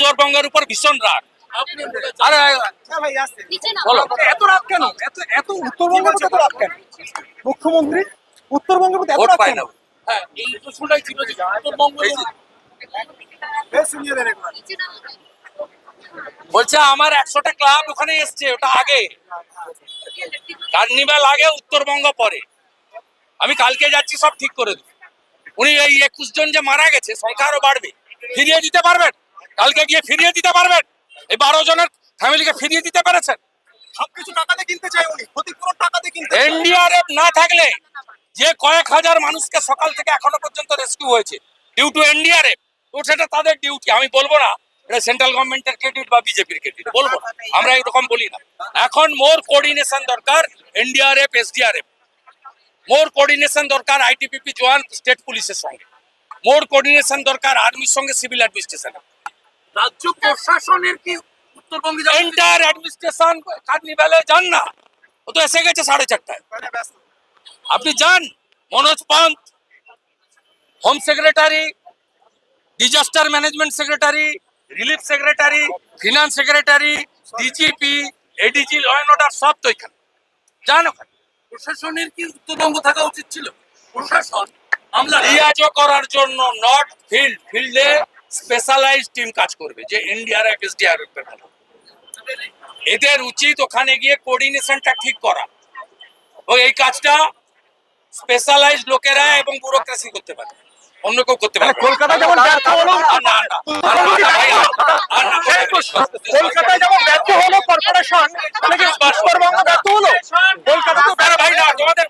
উত্তরবঙ্গের উপর ভীষণ রাগ। আরে বলো, এত রাগ কেন? এত উত্তরবঙ্গের প্রতি এত রাগ কেন? মুখ্যমন্ত্রী উত্তরবঙ্গের প্রতি এত ভোট রাগ পায় কেন? না। হ্যাঁ, এই প্রশ্নটাই ছিল যে উত্তরবঙ্গ বলছে আমার 100টা ক্লাব ওখানে এসছে, ওটা আগে কার্নিভাল আগে, উত্তরবঙ্গ পরে। আমি কালকে যাচ্ছি, সব ঠিক করে দেব। উনি এই 21 জন যে মারা গেছে সংখ্যা আরো বাড়বে, ফিরিয়ে দিতে পারবেন? কালকে গিয়ে ফিরিয়ে দিতে পারবেন? এই 12 জনের ফ্যামিলিকে ফিরিয়ে দিতে পেরেছেন? সবকিছু টাকাতে কিনতে চাই উনি, ক্ষতিপূরণ টাকাতে কিনতে চায়। এনডিআরএফ না থাকলে যে কয়েক হাজার মানুষকে সকাল থেকে এখনো পর্যন্ত রেস্কিউ হয়েছে ডিউ টু এনডিআরএফ, তো সেটা তাদের ডিউটি। আমি বলবো না এটা সেন্ট্রাল গভর্নমেন্টের ক্রেডিট বা বিজেপির ক্রেডিট, বলবো না, আমরা এরকম বলি না। এখন মোর কোঅর্ডিনেশন দরকার এনডিআরএফ এসডিআরএফ, মোর কোঅর্ডিনেশন দরকার আইটিবিপি জওয়ান স্টেট পুলিশের সঙ্গে, মোর কোঅর্ডিনেশন দরকার আর্মির সঙ্গে সিভিল অ্যাডমিনিস্ট্রেশনের। রাজ্য প্রশাসনের কি উত্তরবঙ্গে এন্টায়ার অ্যাডমিনিস্ট্রেশন কার্নিভালে যান না, ও তো এসে গেছে 4:30টায়। আপনি যান, Manoj Pant home secretary, disaster management secretary, relief secretary, finance secretary, DGP, ADG, law and order সব তো এখানে। যান ওখানে। প্রশাসনের কি উত্তরবঙ্গ থাকা উচিত ছিল? প্রশাসন আমলা রিয়াজও করার জন্য নট ফিল্ডে স্পেশালাইজড টিম কাজ করবে, যে এনডিআরএফ এসডিআরএফ এর মতো। এদের উচিত ওখানে গিয়ে কোঅর্ডিনেশনটা ঠিক করা, ও এই কাজটা স্পেশালাইজড লোকেরা এবং ব্যুরোক্রেসি করতে পারে, অন্য কেউ করতে পারে না। কলকাতা যেমন ব্যর্থ হলো, কলকাতায় যেমন ব্যর্থ হলো কর্পোরেশন, নাকি উত্তরবঙ্গ ব্যর্থ হলো? কলকাতা তো ভাই না, তোমাদের